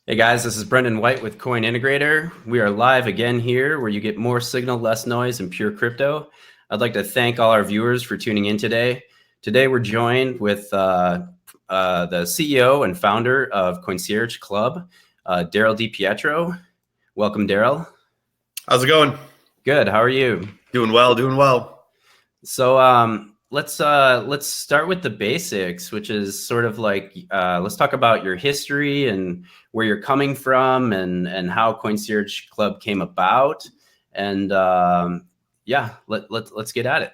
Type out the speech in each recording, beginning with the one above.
Hey guys, this is Brendan White with Coin Integrator. We are live again here where you get more signal, less noise, and pure crypto. I'd like to thank all our viewers for tuning in today. Today we're joined with the CEO and founder of Coincierge Club, Darryll DiPietro. Welcome, Darryll. How's it going? Good. How are you? Doing well, doing well. So let's start with the basics, which is sort of like let's talk about your history and where you're coming from and how Coincierge Club came about. And yeah, let's get at it.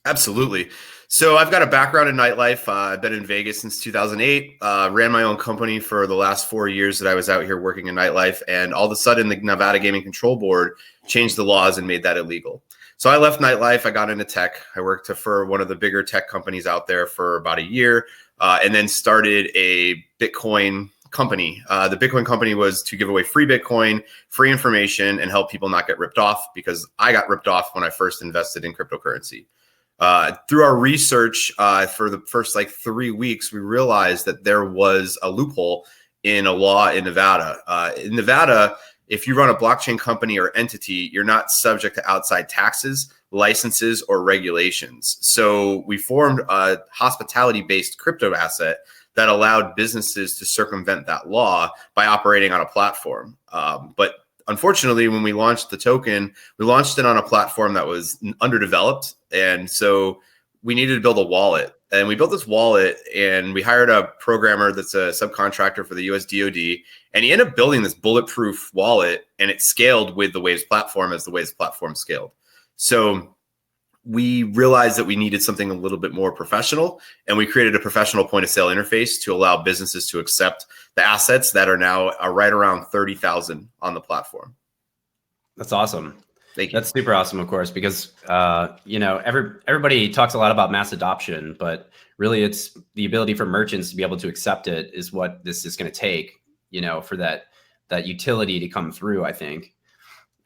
Absolutely. So I've got a background in nightlife. I've been in Vegas since 2008. Ran my own company for the last 4 years that I was out here working in nightlife. And all of a sudden, the Nevada Gaming Control Board changed the laws and made that illegal. So I left nightlife. I got into tech. I worked for one of the bigger tech companies out there for about a year, and then started a Bitcoin company. The Bitcoin company was to give away free Bitcoin, free information, and help people not get ripped off, because I got ripped off when I first invested in cryptocurrency. Through our research for the first 3 weeks, we realized that there was a loophole in a law in Nevada. In Nevada, if you run a blockchain company or entity, you're not subject to outside taxes, licenses, or regulations. So we formed a hospitality-based crypto asset that allowed businesses to circumvent that law by operating on a platform. But unfortunately, when we launched the token, we launched it on a platform that was underdeveloped. And so we needed to build a wallet. And we built this wallet, and we hired a programmer that's a subcontractor for the US DoD. And he ended up building this bulletproof wallet, and it scaled with the Waves platform as the Waves platform scaled. So we realized that we needed something a little bit more professional, and we created a professional point of sale interface to allow businesses to accept the assets that are now right around 30,000 on the platform. That's awesome. Thank you. That's super awesome, of course, because everybody talks a lot about mass adoption, but really it's the ability for merchants to be able to accept it is what this is going to take, for that utility to come through, I think.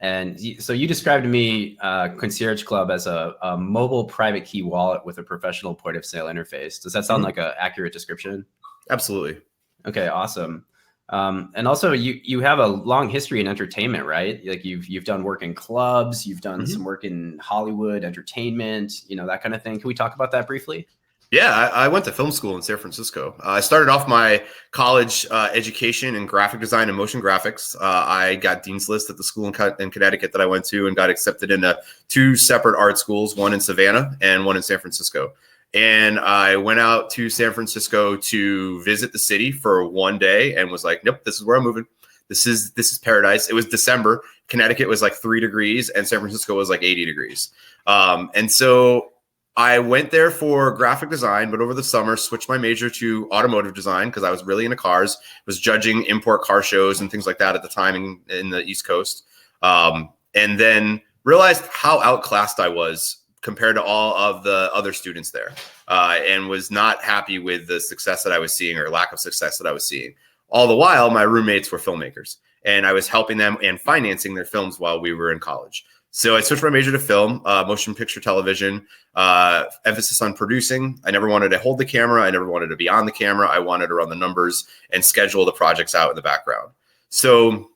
And so you described to me Concierge Club as a mobile private key wallet with a professional point of sale interface. Does that sound like an accurate description? Absolutely. Okay, awesome. And also, you have a long history in entertainment, right? Like you've done work in clubs, you've done some work in Hollywood entertainment, that kind of thing. Can we talk about that briefly? Yeah, I went to film school in San Francisco. I started off my college education in graphic design and motion graphics. I got Dean's List at the school in Connecticut that I went to, and got accepted into 2 separate art schools, one in Savannah and one in San Francisco. And I went out to San Francisco to visit the city for 1 day and was like, nope, this is where I'm moving. This is paradise. It was December. Connecticut was 3 degrees and San Francisco was 80 degrees. And so I went there for graphic design, but over the summer switched my major to automotive design because I was really into cars, was judging import car shows and things like that at the time in the East Coast. And then realized how outclassed I was compared to all of the other students there, and was not happy with the success that I was seeing, or lack of success that I was seeing. All the while, my roommates were filmmakers, and I was helping them and financing their films while we were in college. So I switched my major to film, motion picture television, emphasis on producing. I never wanted to hold the camera. I never wanted to be on the camera. I wanted to run the numbers and schedule the projects out in the background. So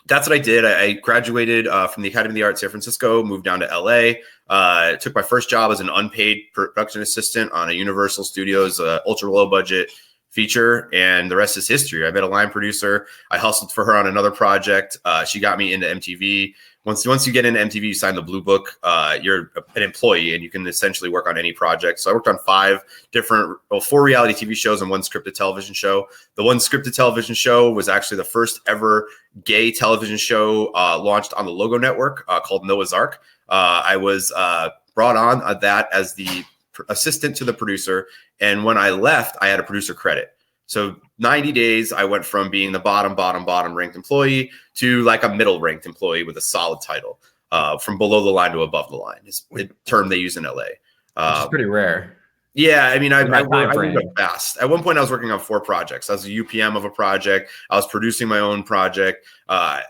that's what I did. I graduated from the Academy of the Arts, San Francisco, moved down to LA, took my first job as an unpaid production assistant on a Universal Studios ultra low budget feature, and the rest is history. I met a line producer. I hustled for her on another project. She got me into MTV. Once you get into MTV, you sign the Blue Book. You're an employee, and you can essentially work on any project. So I worked on 4 reality TV shows and 1 scripted television show. The 1 scripted television show was actually the first ever gay television show launched on the Logo Network, called Noah's Ark. I was brought on that as the assistant to the producer, and when I left, I had a producer credit. So 90 days, I went from being the bottom ranked employee to a middle ranked employee with a solid title. From below the line to above the line is the term they use in LA. Which is pretty rare. Yeah, I mean, I moved fast. At one point, I was working on 4 projects. I was a UPM of a project. I was producing my own project. I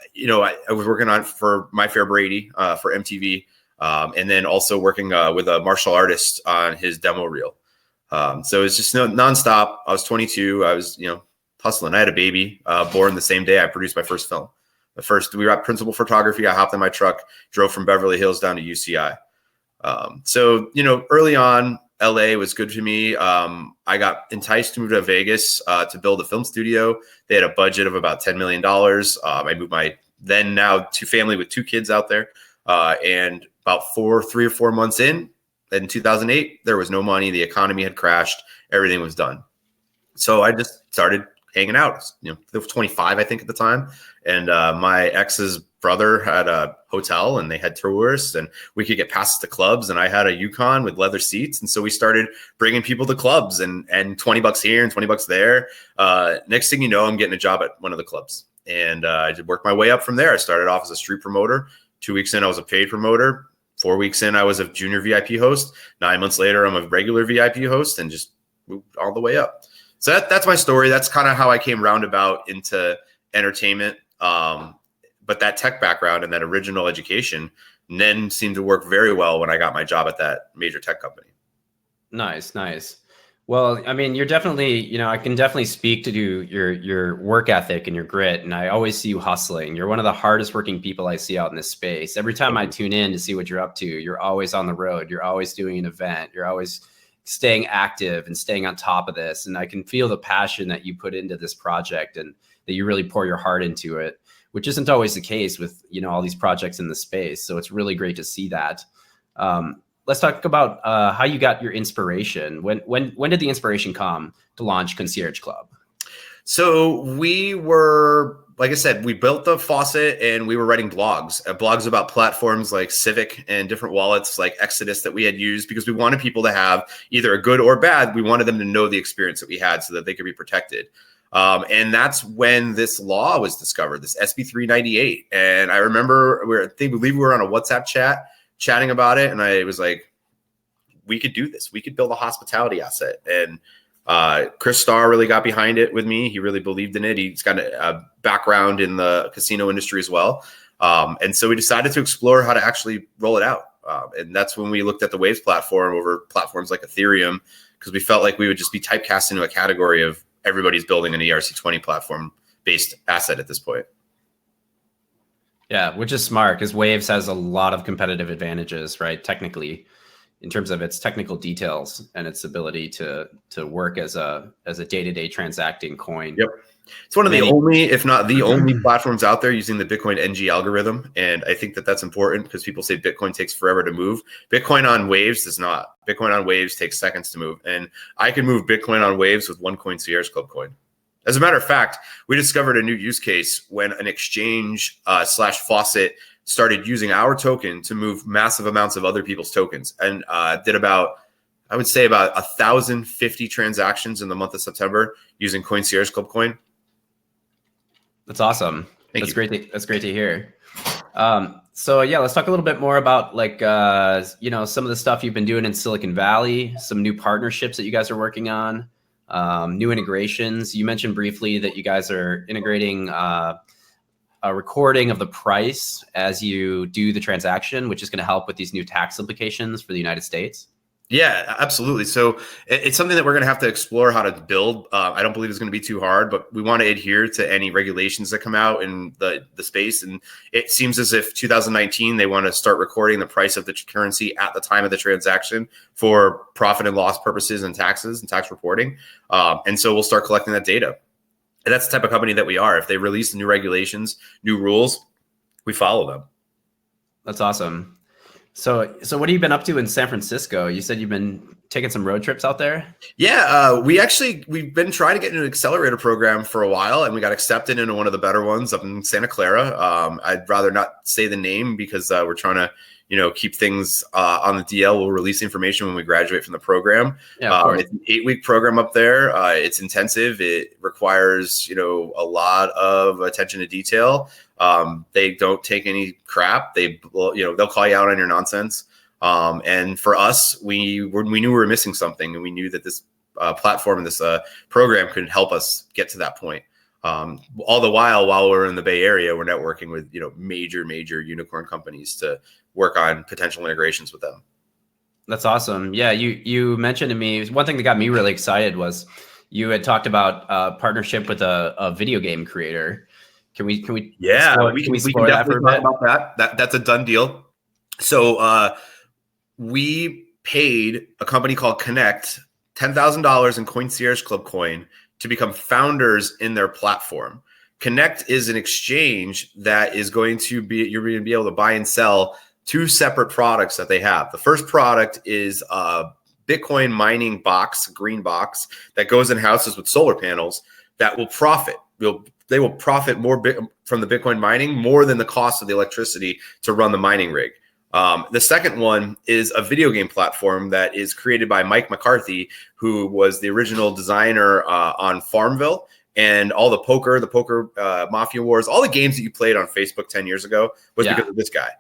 was working on for My Fair Brady for MTV, and then also working with a martial artist on his demo reel. So it's just nonstop. I was 22. I was, hustling. I had a baby born the same day I produced my first film. We were at principal photography. I hopped in my truck, drove from Beverly Hills down to UCI. So, early on, LA was good to me. I got enticed to move to Vegas to build a film studio. They had a budget of about $10 million. I moved my now family with 2 kids out there. And about 3 or 4 months in 2008, there was no money. The economy had crashed. Everything was done. So I just started hanging out. I was 25, I think, at the time. And my ex's brother had a hotel and they had tourists and we could get passes to clubs. And I had a Yukon with leather seats. And so we started bringing people to clubs and $20 here and $20 there. Next thing you know, I'm getting a job at one of the clubs. And I just worked my way up from there. I started off as a street promoter. 2 weeks in, I was a paid promoter. 4 weeks in, I was a junior VIP host. 9 months later, I'm a regular VIP host and just moved all the way up. So that's my story. That's kind of how I came roundabout into entertainment. But that tech background and that original education then seemed to work very well when I got my job at that major tech company. Nice. Well, I mean, you're definitely, I can definitely speak to your work ethic and your grit. And I always see you hustling. You're one of the hardest working people I see out in this space. Every time I tune in to see what you're up to, you're always on the road. You're always doing an event. You're always staying active and staying on top of this. And I can feel the passion that you put into this project and that you really pour your heart into it, which isn't always the case with, all these projects in the space. So it's really great to see that. Let's talk about how you got your inspiration. When did the inspiration come to launch Concierge Club? So we were, like I said, we built the faucet and we were writing blogs about platforms like Civic and different wallets like Exodus that we had used because we wanted people to have either a good or bad. We wanted them to know the experience that we had so that they could be protected. And that's when this law was discovered, this SB 398. And I remember we were on a WhatsApp chatting about it. And I was like, we could do this. We could build a hospitality asset. And Chris Starr really got behind it with me. He really believed in it. He's got a background in the casino industry as well. And so we decided to explore how to actually roll it out. And that's when we looked at the Waves platform over platforms like Ethereum, because we felt like we would just be typecast into a category of everybody's building an ERC20 platform based asset at this point. Yeah, which is smart because Waves has a lot of competitive advantages, right? Technically, in terms of its technical details and its ability to work as a day-to-day transacting coin. Yep. It's one of the only, if not the only platforms out there using the Bitcoin NG algorithm. And I think that that's important because people say Bitcoin takes forever to move. Bitcoin on Waves does not. Bitcoin on Waves takes seconds to move. And I can move Bitcoin on Waves with one Coincierge Club coin. As a matter of fact, we discovered a new use case when an exchange / faucet started using our token to move massive amounts of other people's tokens and did about 1,050 transactions in the month of September using Coincierge Club coin. That's awesome. That's great to hear. So yeah, let's talk a little bit more about some of the stuff you've been doing in Silicon Valley, some new partnerships that you guys are working on, new integrations. You mentioned briefly that you guys are integrating a recording of the price as you do the transaction, which is going to help with these new tax implications for the United States. Yeah, absolutely. So it's something that we're going to have to explore how to build. I don't believe it's going to be too hard, but we want to adhere to any regulations that come out in the space. And it seems as if 2019, they want to start recording the price of the currency at the time of the transaction for profit and loss purposes and taxes and tax reporting. And so we'll start collecting that data. And that's the type of company that we are. If they release new regulations, new rules, we follow them. That's awesome. So what have you been up to in San Francisco? You said you've been taking some road trips out there? Yeah, we've been trying to get into an accelerator program for a while, and we got accepted into one of the better ones up in Santa Clara. I'd rather not say the name because we're trying to, keep things on the DL. We'll release information when we graduate from the program. Yeah, it's an 8-week program up there. It's intensive. It requires, a lot of attention to detail. They don't take any crap. They'll call you out on your nonsense. And for us, we knew we were missing something, and we knew that this platform and this program could help us get to that point. All the while we're in the Bay Area, we're networking with major unicorn companies to work on potential integrations with them. That's awesome. Yeah, you mentioned to me one thing that got me really excited was you had talked about partnership with a video game creator. Can we Yeah, explore, we can explore that for definitely a talk bit? about that. That's a done deal. So we paid a company called Connect $10,000 in Coincierge Club coin to become founders in their platform. Connect is an exchange that is going to be, you're going to be able to buy and sell two separate products that they have. The first product is a Bitcoin mining box, green box, that goes in houses with solar panels that will profit. They will profit more from the Bitcoin mining more than the cost of the electricity to run the mining rig. The second one is a video game platform that is created by Mike McCarthy, who was the original designer on Farmville and all the poker Mafia Wars, all the games that you played on Facebook 10 years ago was because of this guy.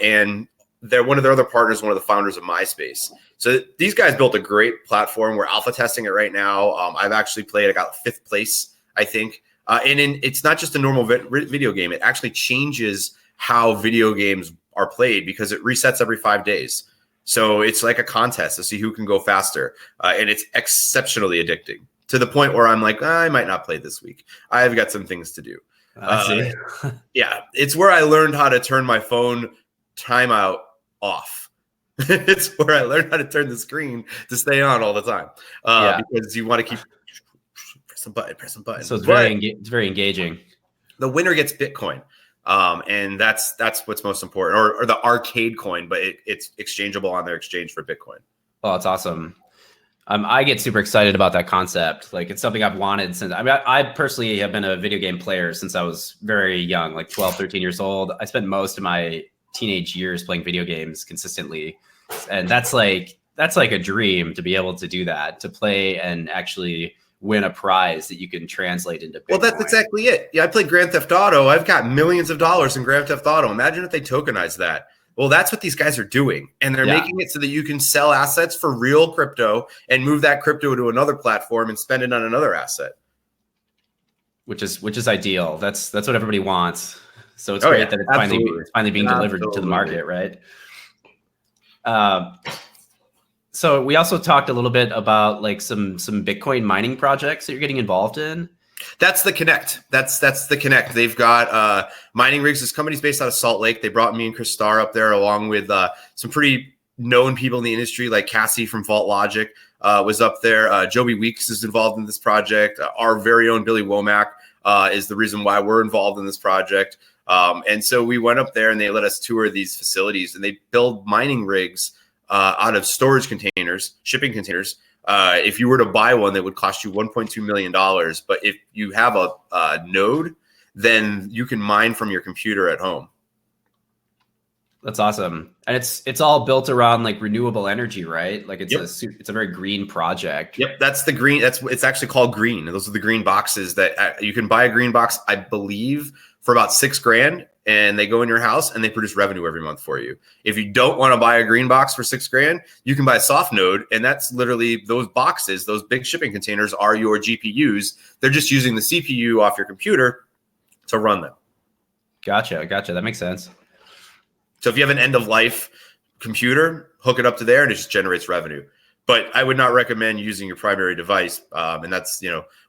And they're one of their other partners, one of the founders of MySpace. So these guys built a great platform. We're alpha testing it right now. I've actually played, I got 5th place, I think. It's not just a normal video game. It actually changes how video games are played because it resets every 5 days. So it's like a contest to see who can go faster. And it's exceptionally addicting to the point where I'm like, I might not play this week. I've got some things to do. I see. Yeah, it's where I learned how to turn my phone timeout off. It's where I learned how to turn the screen to stay on all the time because you want to keep press a button. So it's very engaging. The winner gets Bitcoin. And that's what's most important, or the arcade coin, but it's exchangeable on their exchange for Bitcoin. Oh, it's awesome. I get super excited about that concept. Like, it's something I've wanted since, I mean, I personally have been a video game player since I was very young, like 12, 13 years old. I spent most of my teenage years playing video games consistently. And that's like a dream to be able to do that, to play and actually win a prize that you can translate into Bitcoin. Well, that's exactly it. Yeah, I played Grand Theft Auto. I've got millions of dollars in Grand Theft Auto. Imagine if they tokenize that. Well, that's what these guys are doing. And they're making it so that you can sell assets for real crypto and move that crypto to another platform and spend it on another asset. Which is ideal. That's what everybody wants. So it's great that it's finally being delivered to the market, right? So we also talked a little bit about like some Bitcoin mining projects that you're getting involved in. That's the Connect. That's the Connect. They've got mining rigs. This company's based out of Salt Lake. They brought me and Chris Starr up there along with some pretty known people in the industry, like Cassie from Vault Logic was up there. Joby Weeks is involved in this project. Our very own Billy Womack is the reason why we're involved in this project. And so we went up there and they let us tour these facilities, and they build mining rigs out of storage containers, shipping containers. If you were to buy one, that would cost you $1.2 million. But if you have a node, then you can mine from your computer at home. That's awesome. And it's all built around like renewable energy, right? Like it's a very green project. Yep. That's the green. It's actually called green. Those are the green boxes that you can buy a green box, I believe, for about $6,000, and they go in your house and they produce revenue every month for you. If you don't want to buy a green box for $6,000, you can buy a soft node, and that's literally those boxes. Those big shipping containers are your GPUs. They're just using the CPU off your computer to run them. Gotcha. That makes sense. So if you have an end of life computer, hook it up to there and it just generates revenue. But I would not recommend using your primary device. And that's,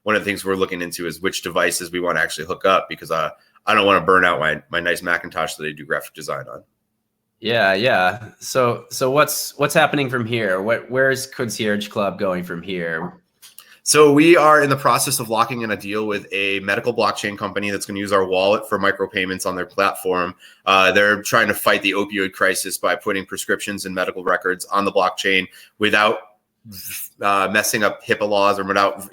one of the things we're looking into is which devices we want to actually hook up, because I don't want to burn out my nice Macintosh that I do graphic design on. Yeah. So what's happening from here? Where's Concierge Club going from here? So we are in the process of locking in a deal with a medical blockchain company that's going to use our wallet for micropayments on their platform. They're trying to fight the opioid crisis by putting prescriptions and medical records on the blockchain without messing up HIPAA laws or without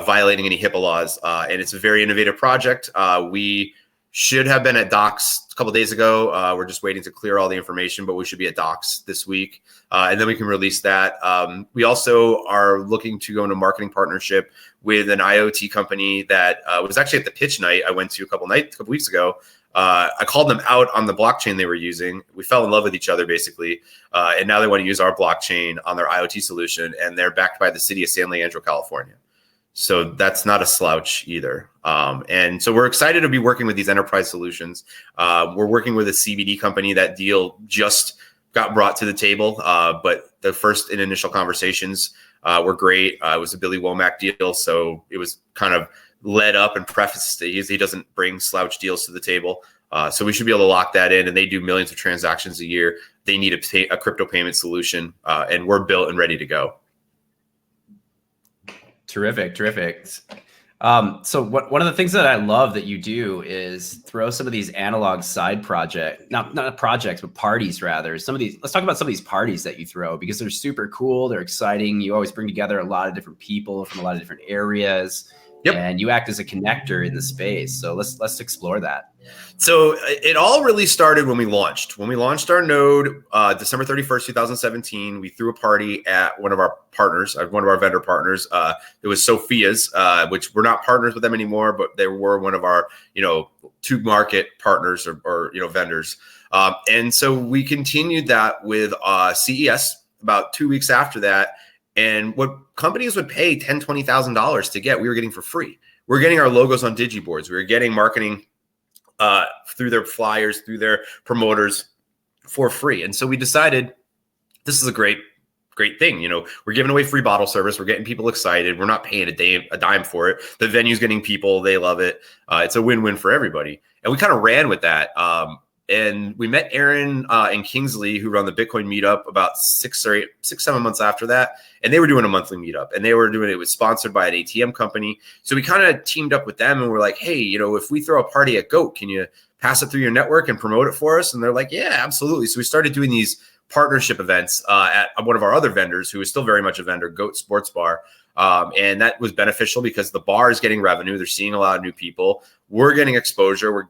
violating any HIPAA laws. And it's a very innovative project. We should have been at Docs a couple of days ago. We're just waiting to clear all the information, but we should be at Docs this week. And then we can release that. We also are looking to go into marketing partnership with an IoT company that was actually at the pitch night I went to a couple weeks ago. I called them out on the blockchain they were using. We fell in love with each other, basically. And now they want to use our blockchain on their IoT solution. And they're backed by the city of San Leandro, California. So that's not a slouch either. And so we're excited to be working with these enterprise solutions. We're working with a CBD company. That deal just got brought to the table. But the first initial conversations were great. It was a Billy Womack deal, so it was kind of led up and prefaced. He doesn't bring slouch deals to the table. So we should be able to lock that in, and they do millions of transactions a year. They need a crypto payment solution, and we're built and ready to go. Terrific. So one of the things that I love that you do is throw some of these analog side projects, not projects, but parties rather. Let's talk about some of these parties that you throw, because they're super cool. They're exciting. You always bring together a lot of different people from a lot of different areas. Yep. And you act as a connector in the space. So let's explore that. So it all really started when we launched. When we launched our node, December 31st, 2017, we threw a party at one of our partners, one of our vendor partners. It was Sophia's, which we're not partners with them anymore, but they were one of our, to market partners or vendors. And so we continued that with CES about 2 weeks after that. And what companies would pay $10,000, $20,000 to get, we were getting for free. We're getting our logos on digiboards. We were getting marketing through their flyers, through their promoters for free. And so we decided this is a great thing. We're giving away free bottle service. We're getting people excited. We're not paying a dime for it. The venue's getting people. They love it. It's a win-win for everybody. And we kind of ran with that. And we met Aaron and Kingsley, who run the Bitcoin meetup, about 7 months after that. And they were doing a monthly meetup, and it was sponsored by an ATM company. So we kind of teamed up with them, and we're like, hey, if we throw a party at GOAT, can you pass it through your network and promote it for us? And they're like, yeah, absolutely. So we started doing these partnership events at one of our other vendors, who is still very much a vendor, GOAT Sports Bar. And that was beneficial because the bar is getting revenue. They're seeing a lot of new people. We're getting exposure.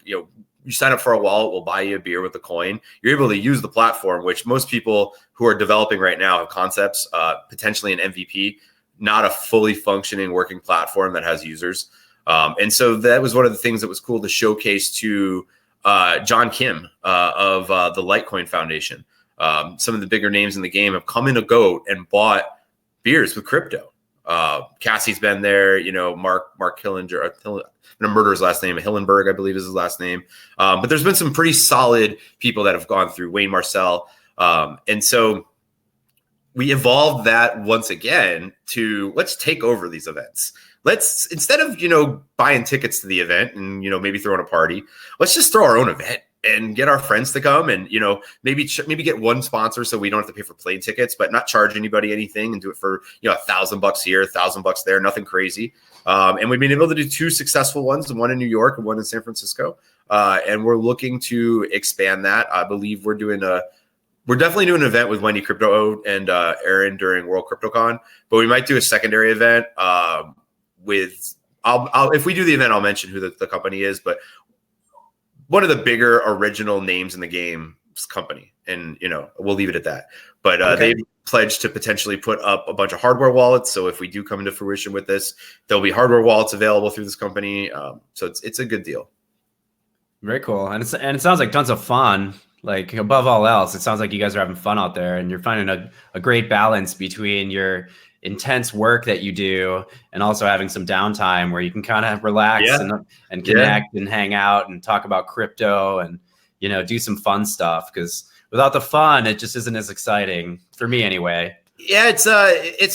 You sign up for a wallet, we'll buy you a beer with the coin. You're able to use the platform, which most people who are developing right now have concepts, potentially an MVP, not a fully functioning working platform that has users. And so that was one of the things that was cool to showcase to John Kim of the Litecoin Foundation. Some of the bigger names in the game have come into GOAT and bought beers with crypto. Cassie's been there, Mark Hillinger, I'm gonna murder his last name. Hillenberg, I believe, is his last name. But there's been some pretty solid people that have gone through. Wayne Marcel. And so we evolved that once again to let's take over these events. Let's, instead of, buying tickets to the event and, maybe throwing a party, let's just throw our own event and get our friends to come and, maybe get one sponsor so we don't have to pay for plane tickets, but not charge anybody anything and do it for, $1,000 here, $1,000 there, nothing crazy. And we've been able to do 2 successful ones, one in New York and one in San Francisco. And we're looking to expand that. I believe we're definitely doing an event with Wendy Crypto and Aaron during World CryptoCon, but we might do a secondary event if we do the event, I'll mention who the company is, but one of the bigger original names in the game company. And, we'll leave it at that. But okay. They've pledged to potentially put up a bunch of hardware wallets. So if we do come into fruition with this, there'll be hardware wallets available through this company. So it's a good deal. Very cool. And it sounds like tons of fun. Like, above all else, it sounds like you guys are having fun out there, and you're finding a great balance between your intense work that you do and also having some downtime where you can kind of relax and connect and hang out and talk about crypto and, do some fun stuff. Because without the fun, it just isn't as exciting for me anyway. Yeah, it's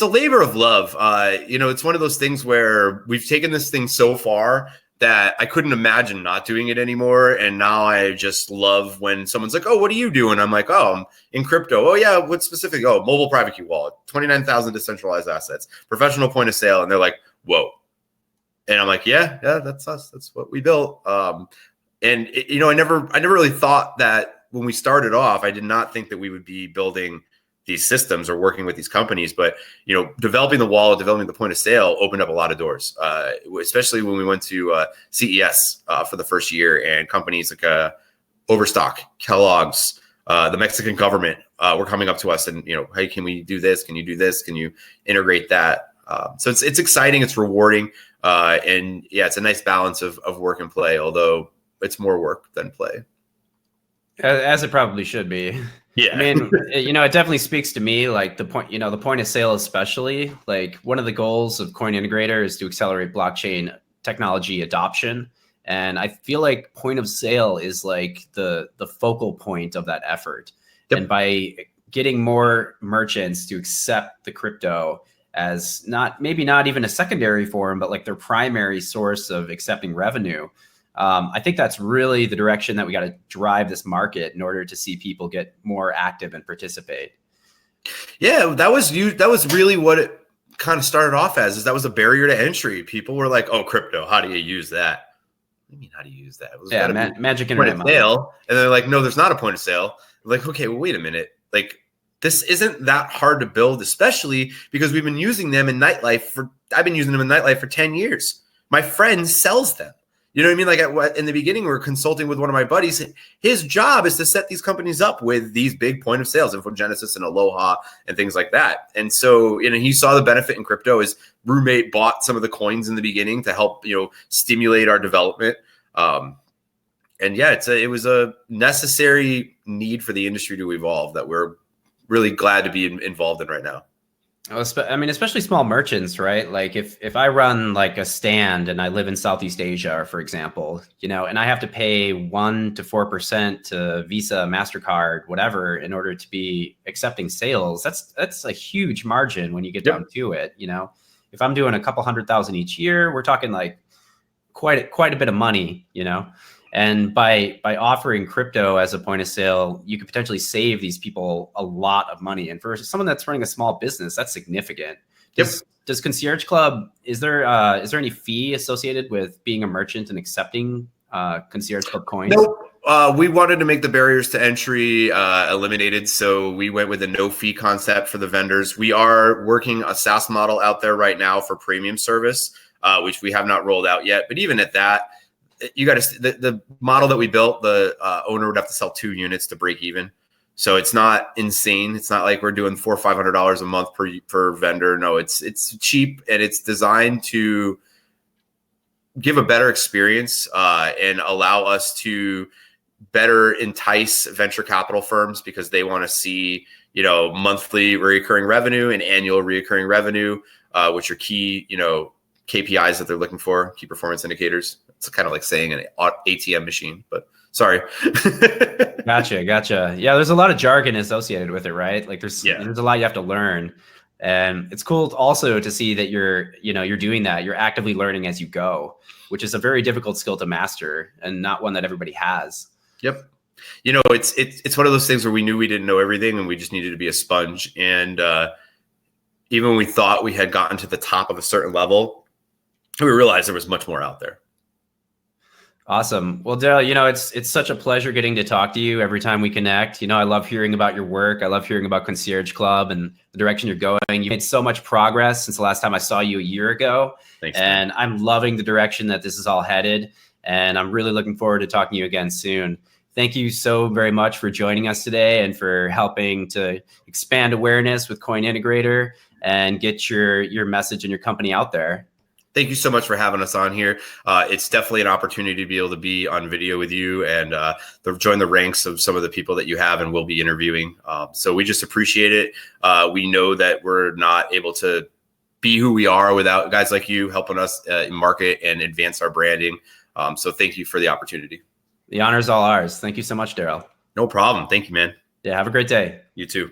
a labor of love. It's one of those things where we've taken this thing so far that I couldn't imagine not doing it anymore. And now I just love when someone's like, oh, what do you do? And I'm like, oh, I'm in crypto. Oh yeah, what specifically? Oh, mobile private key wallet, 29,000 decentralized assets, professional point of sale. And they're like, whoa. And I'm like, yeah, that's us. That's what we built. I never really thought that when we started off, I did not think that we would be building these systems or working with these companies, but developing the wallet, developing the point of sale opened up a lot of doors, especially when we went to CES for the first year, and companies like Overstock, Kellogg's, the Mexican government were coming up to us and, hey, can we do this? Can you do this? Can you integrate that? So it's exciting, it's rewarding, and yeah, it's a nice balance of work and play, although it's more work than play. As it probably should be. Yeah. I mean, it definitely speaks to me, like the point of sale, especially. Like, one of the goals of Coin Integrator is to accelerate blockchain technology adoption. And I feel like point of sale is like the focal point of that effort. Yep. And by getting more merchants to accept the crypto as maybe not even a secondary form, but like their primary source of accepting revenue. I think that's really the direction that we got to drive this market in order to see people get more active and participate. Yeah, that was really what it kind of started off as, is that was a barrier to entry. People were like, "Oh, crypto, how do you use that?" What do you mean, how do you use that? It was magic point internet of money. sale. And they're like, "No, there's not a point of sale." I'm like, okay, well, wait a minute. Like, this isn't that hard to build, especially because we've been using them in nightlife I've been using them in nightlife for 10 years. My friend sells them. You know what I mean? Like in the beginning, we were consulting with one of my buddies. His job is to set these companies up with these big point of sales, InfoGenesis and Aloha and things like that. And so, he saw the benefit in crypto. His roommate bought some of the coins in the beginning to help, stimulate our development. And yeah, it was a necessary need for the industry to evolve that we're really glad to be involved in right now. I mean, especially small merchants, right? Like if I run like a stand and I live in Southeast Asia, for example, and I have to pay 1% to 4% to Visa, MasterCard, whatever, in order to be accepting sales, that's a huge margin when you get down to it. If I'm doing a couple 100,000 each year, we're talking like quite a bit of money, And by offering crypto as a point of sale, you could potentially save these people a lot of money. And for someone that's running a small business, that's significant. Does Concierge Club, is there any fee associated with being a merchant and accepting Concierge Club coins? Nope. We wanted to make the barriers to entry eliminated, so we went with a no fee concept for the vendors. We are working a SaaS model out there right now for premium service, which we have not rolled out yet. But even at that, you got to the model that we built, the owner would have to sell 2 units to break even. So it's not insane. It's not like we're doing $400 or $500 a month per vendor. No, it's cheap, and it's designed to give a better experience and allow us to better entice venture capital firms, because they want to see, monthly recurring revenue and annual recurring revenue, which are key, KPIs that they're looking for, key performance indicators. It's kind of like saying an ATM machine, but sorry. Gotcha. Yeah, there's a lot of jargon associated with it, right? Like there's a lot you have to learn. And it's cool also to see that you're doing that. You're actively learning as you go, which is a very difficult skill to master and not one that everybody has. Yep. It's one of those things where we knew we didn't know everything and we just needed to be a sponge. And even when we thought we had gotten to the top of a certain level, we realized there was much more out there. Awesome. Well, Darryll, it's such a pleasure getting to talk to you every time we connect. I love hearing about your work. I love hearing about Concierge Club and the direction you're going. You made so much progress since the last time I saw you a year ago. Thanks, and man. I'm loving the direction that this is all headed. And I'm really looking forward to talking to you again soon. Thank you so very much for joining us today and for helping to expand awareness with Coin Integrator and get your message and your company out there. Thank you so much for having us on here. It's definitely an opportunity to be able to be on video with you and join the ranks of some of the people that you have and will be interviewing. So we just appreciate it. We know that we're not able to be who we are without guys like you helping us market and advance our branding. So thank you for the opportunity. The honor is all ours. Thank you so much, Darryll. No problem. Thank you, man. Yeah, have a great day. You too.